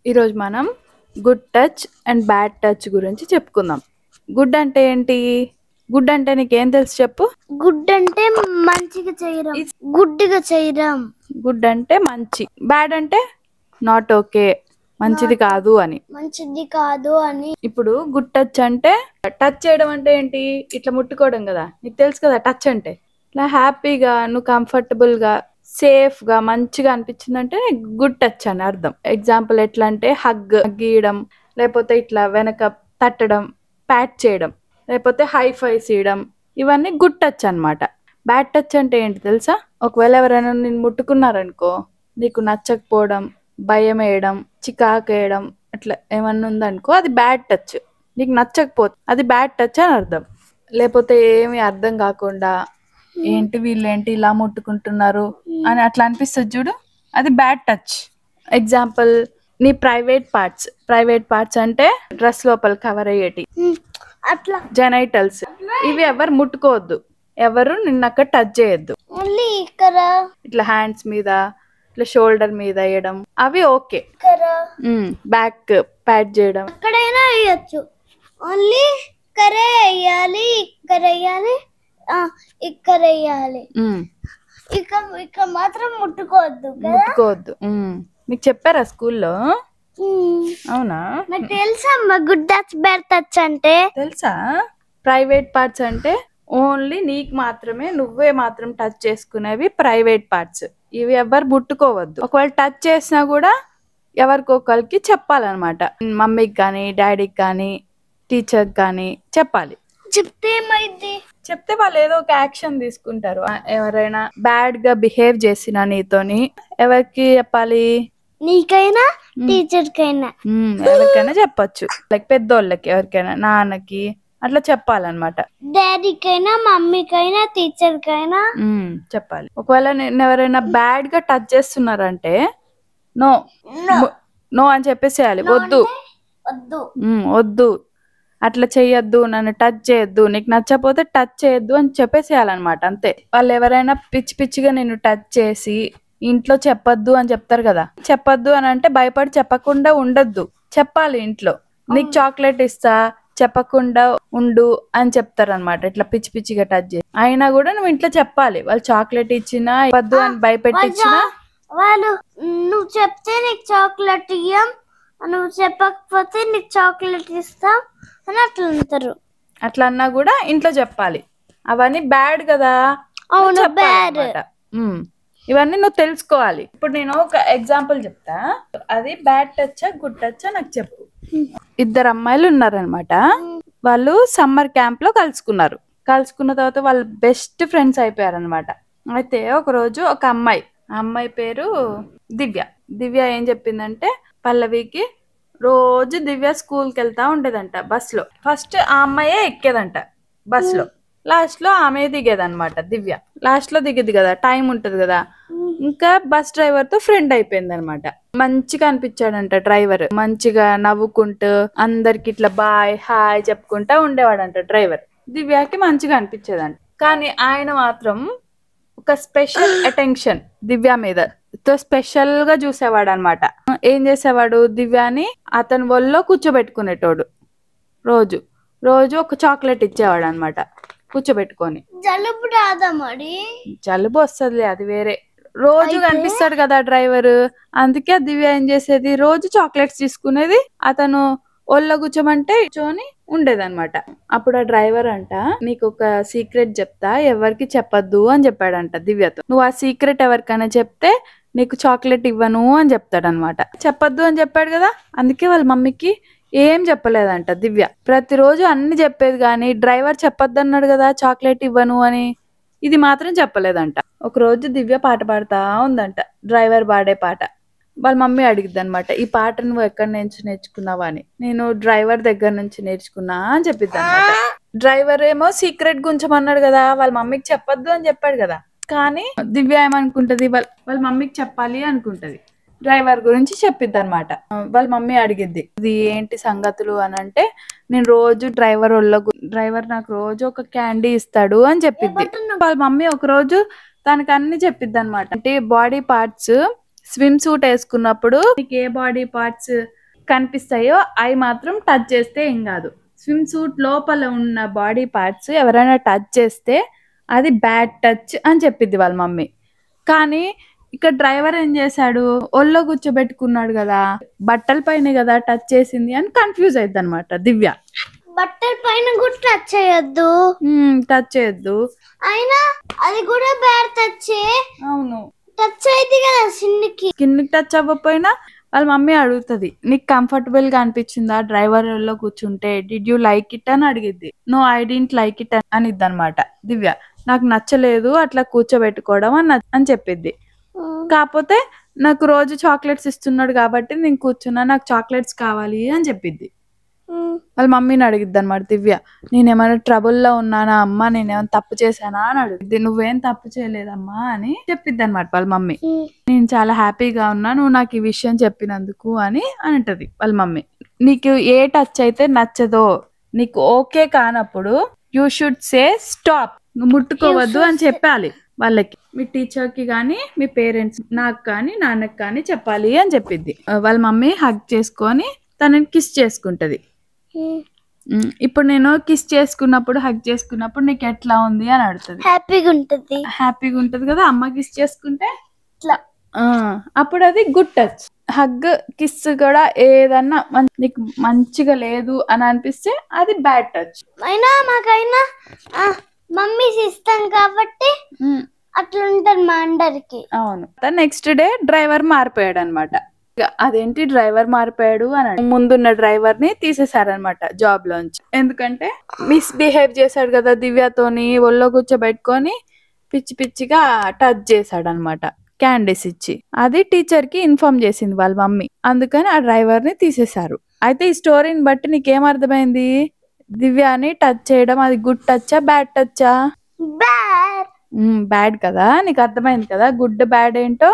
ఈరోజు మనం good touch and bad touch గురించి చెప్పుకుందాం. గుడ్ అంటే ఏంటి? గుడ్ అంటే నీకేం తెలుసు చెప్పు? గుడ్ అంటే మంచిగా చేయడం, గుడ్డిగా చేయడం. గుడ్ అంటే మంచి, బ్యాడ్ అంటే నాట్ ఓకే, మంచిది కాదు అని. మంచిది కాదు అని. ఇప్పుడు గుడ్ టచ్ అంటే టచ్ చేయడం అంటే ఏంటి? ఇట్లా ముట్టుకోవడం కదా, నీకు తెలుసు కదా టచ్ అంటే. ఇట్లా హ్యాపీగా నువ్వు కంఫర్టబుల్గా సేఫ్గా మంచిగా అనిపించిందంటే గుడ్ టచ్ అని అర్థం. ఎగ్జాంపుల్ ఎట్లా అంటే హగ్ గీయడం, లేకపోతే ఇట్లా వెనక తట్టడం, ప్యాట్ చేయడం, లేకపోతే హై ఫైస్ ఇవ్వడం, ఇవన్నీ గుడ్ టచ్ అన్నమాట. బ్యాడ్ టచ్ అంటే ఏంటి తెలుసా? ఒకవేళ ఎవరైనా నిన్ను ముట్టుకున్నారనుకో, నీకు నచ్చకపోవడం, భయం వేయడం, చికాకు వేయడం, అట్లా ఏమన్నా ఉందనుకో అది బ్యాడ్ టచ్. నీకు నచ్చకపోతే అది బ్యాడ్ టచ్ అని అర్థం. లేకపోతే ఏమి అర్థం కాకుండా ఏంటి వీళ్ళేంటి ఇలా ముట్టుకుంటున్నారు అని అట్లా అనిపిస్తుంది చూడు, అది బ్యాడ్ టచ్. ఎగ్జాంపుల్ నీ ప్రైవేట్ పార్ట్స్ అంటే డ్రెస్ లోపల కవర్ అయ్యేటి అట్లా జెనైటల్స్, ఇవి ఎవరు ముట్టుకోవద్దు, ఎవరు నిన్న అక్కడ టచ్ చేయొద్దు. ఓన్లీ ఇక్కడ ఇట్లా హ్యాండ్స్ మీద, ఇట్లా షోల్డర్ మీద వేయడం అవి ఓకే. ఇక్కడ బ్యాక్ ప్యాట్ చేయడం ఎక్కడైనా వేయచ్చు. ఓన్లీ ఇక్కడే వేయాలి, ఇక్కడ వేయాలి, ఇక్కడ వేయాలి. ఇక్కడ మాత్రం ముట్టుకోవద్దు కదా. ముట్టుకోవద్దు. మీకు చెప్పారా స్కూల్లో? అవునా? నాకు తెలుసమ్మా గుడ్ టచ్ బ్యాడ్ టచ్ అంటే. తెలుసా? ప్రైవేట్ పార్ట్స్ అంటే ఓన్లీ నీకు మాత్రమే, నువ్వే మాత్రం టచ్ చేసుకునేవి ప్రైవేట్ పార్ట్స్. ఇవి ఎవరు ముట్టుకోవద్దు. ఒకవేళ టచ్ చేసినా కూడా ఎవరికొకరికి చెప్పాలన్నమాట. మమ్మీకి కానీ, డాడీకి కానీ, టీచర్కి కానీ చెప్పాలి. చెప్తే ఏమైంది? చెప్తే వాళ్ళు ఏదో ఒక యాక్షన్ తీసుకుంటారు. ఎవరైనా బ్యాడ్ గా బిహేవ్ చేసినా నీతోని ఎవరికి చెప్పాలి? నీకైనా టీచర్ కైనా ఎవరికైనా చెప్పొచ్చు. లైక్ పెద్దోళ్ళకి, ఎవరికైనా నాన్నకి అట్లా చెప్పాలన్నమాట. డాడీకైనా, మమ్మీకైనా, టీచర్ కైనా చెప్పాలి. ఒకవేళ నేను ఎవరైనా బ్యాడ్ గా టచ్ చేస్తున్నారంటే నో నో అని చెప్పేసేయాలి. వద్దు వద్దు, అట్లా చెయ్యొద్దు, నన్ను టచ్ చేయొద్దు, నీకు నచ్చపోతే టచ్ చేయొద్దు అని చెప్పేసేయాలన్నమాట. అంతే. వాళ్ళు ఎవరైనా పిచ్చి పిచ్చిగా నిన్ను టచ్ చేసి ఇంట్లో చెప్పొద్దు అని చెప్తారు కదా, చెప్పొద్దు అని అంటే భయపడి చెప్పకుండా ఉండొద్దు, చెప్పాలి. ఇంట్లో నీకు చాక్లెట్ ఇస్తా చెప్పకుండా ఉండు అని చెప్తారనమాట. ఇట్లా పిచ్చి పిచ్చిగా టచ్ చేసి అయినా కూడా నువ్వు ఇంట్లో చెప్పాలి. వాళ్ళు చాక్లెట్ ఇచ్చినా వద్దు అని భయపెట్టించినా, వాళ్ళు నువ్వు చెప్తే నీకు చాక్లెట్ ఇయ్యం, నువ్వు చెప్పకపోతే నీకు చాక్లెట్ ఇస్తాం అని అట్లా అంటారు. అట్లా అన్నా కూడా ఇంట్లో చెప్పాలి. అవన్నీ బ్యాడ్ కదా. అవును, బ్యాడ్. ఇవన్నీ నువ్వు తెలుసుకోవాలి. ఇప్పుడు నేను ఒక ఎగ్జాంపుల్ చెప్తా, అది బ్యాడ్ టచ్చా గుడ్ టచ్చా నాకు చెప్పు. ఇద్దరు అమ్మాయిలు ఉన్నారనమాట. వాళ్ళు సమ్మర్ క్యాంప్ లో కలుసుకున్న తర్వాత వాళ్ళు బెస్ట్ ఫ్రెండ్స్ అయిపోయారు అనమాట. అయితే ఒక రోజు ఒక అమ్మాయి పేరు దివ్య ఏం చెప్పిందంటే పల్లవికి, రోజు దివ్య స్కూల్కి వెళ్తా ఉండేదంట బస్ లో. ఫస్ట్ ఆ అమ్మాయే ఎక్కేదంట బస్ లో, లాస్ట్ లో ఆమె దిగేదన్నమాట. దివ్య లాస్ట్ లో దిగేది కదా, టైం ఉంటది కదా. ఇంకా బస్ డ్రైవర్ తో ఫ్రెండ్ అయిపోయింది అనమాట. మంచిగా అనిపించాడంట డ్రైవర్. మంచిగా నవ్వుకుంటూ అందరికి ఇట్లా బాయ్ హాయ్ చెప్పుకుంటా ఉండేవాడంట డ్రైవర్. దివ్యకి మంచిగా అనిపించేదంట. కానీ ఆయన మాత్రం ఒక స్పెషల్ అటెన్షన్ దివ్య మీద స్పెషల్ గా చూసేవాడు అనమాట. ఏం చేసేవాడు? దివ్యాని అతని ఒళ్ళో కూర్చోబెట్టుకునేటోడు. రోజు ఒక చాక్లెట్ ఇచ్చేవాడు అనమాట కూర్చోబెట్టుకొని. జలుబు రాదా మరి? జలుబు వస్తుందిలే, అది వేరే. రోజు కనిపిస్తాడు కదా డ్రైవర్, అందుకే దివ్య ఏం చేసేది, రోజు చాక్లెట్స్ తీసుకునేది, అతను ఒళ్ళో కూర్చోమంటే కూర్చొని ఉండేదన్నమాట. అప్పుడు ఆ డ్రైవర్ అంట, నీకు ఒక సీక్రెట్ చెప్తా, ఎవరికి చెప్పద్దు అని చెప్పాడంట దివ్యతో. నువ్వు ఆ సీక్రెట్ ఎవరికైనా చెప్తే నీకు చాక్లెట్ ఇవ్వను అని చెప్తాడనమాట. చెప్పద్దు అని చెప్పాడు కదా, అందుకే వాళ్ళ మమ్మీకి ఏం చెప్పలేదంట దివ్య. ప్రతిరోజు అన్ని చెప్పేది కానీ డ్రైవర్ చెప్పొద్దు అన్నాడు కదా చాక్లెట్ ఇవ్వను అని, ఇది మాత్రం చెప్పలేదంట. ఒక రోజు దివ్య పాట పాడుతా ఉందంట, డ్రైవర్ పాడే పాట. వాళ్ళ మమ్మీ అడిగిద్ది అనమాట, ఈ పాట నువ్వు ఎక్కడి నుంచి నేర్చుకున్నావా అని. నేను డ్రైవర్ దగ్గర నుంచి నేర్చుకున్నా అని చెప్పిద్ది అనమాట. డ్రైవర్ ఏమో సీక్రెట్ గుంచమన్నాడు కదా, వాళ్ళ మమ్మీకి చెప్పొద్దు అని చెప్పాడు కదా. కానీ దివ్య ఏమనుకుంటది, వాళ్ళ మమ్మీకి చెప్పాలి అనుకుంటది. డ్రైవర్ గురించి చెప్పిద్ది అనమాట. వాళ్ళ మమ్మీ అడిగిద్ది, ఇది ఏంటి సంగతులు అని అంటే, నేను రోజు డ్రైవర్ నాకు రోజు ఒక క్యాండీ ఇస్తాడు అని చెప్పిద్ది. వాళ్ళ మమ్మీ ఒక రోజు తనకి అన్ని చెప్పిద్ది అనమాట. అంటే బాడీ పార్ట్స్ స్విమ్ సూట్ వేసుకున్నప్పుడు నీకు ఏ బాడీ పార్ట్స్ కనిపిస్తాయో అవి మాత్రం టచ్ చేస్తే ఏం కాదు. స్విమ్ సూట్ లోపల ఉన్న బాడీ పార్ట్స్ ఎవరైనా టచ్ చేస్తే అది బ్యాడ్ టచ్ అని చెప్పిద్ది వాళ్ళ మమ్మీ. కానీ ఇక్కడ డ్రైవర్ ఏం చేశాడు, ఒళ్ళో కూర్చోబెట్టుకున్నాడు కదా, బట్టల పైన కదా టచ్ చేసింది అని కన్ఫ్యూజ్ అయింది అనమాట దివ్య. బట్టల పైన కూడా టచ్ చేయొద్దు, టచ్ చేయొద్దు. అయినా అది కూడా బ్యాడ్ టచ్. అవును, టచ్ అయితే కదా స్కిన్ టచ్ అవ్వకపోయినా వాళ్ళ మమ్మీ అడుగుతుంది, నీకు కంఫర్టబుల్ గా అనిపించిందా డ్రైవర్ లో కూర్చుంటే, డిడ్ యూ లైక్ ఇట్ అని అడిగిద్ది. No I didn't like it అని ఇద్దనమాట దివ్య. నాకు నచ్చలేదు అట్లా కూర్చోబెట్టుకోవడం అని చెప్పిద్ది. కాకపోతే నాకు రోజు చాక్లెట్స్ ఇస్తున్నాడు కాబట్టి నేను కూర్చున్నా, నాకు చాక్లెట్స్ కావాలి అని చెప్పిద్ది. వాళ్ళ మమ్మీని అడిగిద్ది అనమాట దివ్య, నేనేమైనా ట్రబుల్లో ఉన్నానా అమ్మా, నేనేమైనా తప్పు చేశానా అని అడుగుద్ది. నువ్వేం తప్పు చేయలేదమ్మా అని చెప్పిద్ది అనమాట వాళ్ళ మమ్మీ. నేను చాలా హ్యాపీగా ఉన్నా నువ్వు నాకు ఈ విషయం చెప్పినందుకు అని అంటది వాళ్ళ మమ్మీ. నీకు ఏ టచ్ అయితే నచ్చదో, నీకు ఓకే కానప్పుడు యూ షుడ్ సే స్టాప్, నువ్వు ముట్టుకోవద్దు అని చెప్పాలి వాళ్ళకి. మీ టీచర్ కి గానీ మీ పేరెంట్స్, నాకు కానీ నాన్నకి కానీ చెప్పాలి అని చెప్పిద్ది. వాళ్ళ మమ్మీ హగ్ చేసుకొని తనని కిస్ చేసుకుంటది. ఇప్పుడు నేను కిస్ చేసుకున్నప్పుడు హగ్ చేసుకున్నప్పుడు నీకు ఎట్లా ఉంది అని అడుగుతుంది. హ్యాపీగా ఉంటది కదా అమ్మ కిస్ చేసుకుంటే. అప్పుడు అది గుడ్ టచ్. హగ్ కిస్ కూడా ఏదన్నా నీకు మంచిగా లేదు అని అనిపిస్తే అది బ్యాడ్ టచ్. అయినా మాకైనా మమ్మీ ఇస్తాం కాబట్టి అట్లా ఉంటది మా అందరికి. అవును. నెక్స్ట్ డే డ్రైవర్ మారిపోయాడు అనమాట. అదేంటి డ్రైవర్ మారిపోయాడు అని, ముందున్న డ్రైవర్ ని తీసేశారనమాట జాబ్ లోంచి. ఎందుకంటే మిస్బిహేవ్ చేశాడు కదా దివ్యతోని, ఒళ్ళో కూర్చోబెట్టుకొని పిచ్చి పిచ్చిగా టచ్ చేశాడు అనమాట క్యాండీస్ ఇచ్చి. అది టీచర్ కి ఇన్ఫార్మ్ చేసింది వాళ్ళ మమ్మీ. అందుకని ఆ డ్రైవర్ ని తీసేశారు. అయితే ఈ స్టోరీని బట్టి నీకేం అర్థమైంది, దివ్యాని టచ్ చేయడం అది గుడ్ టచ్చా బ్యాడ్ టచ్చా? బ్యాడ్ కదా, నీకు అర్థమైంది కదా గుడ్ బ్యాడ్ ఏంటో.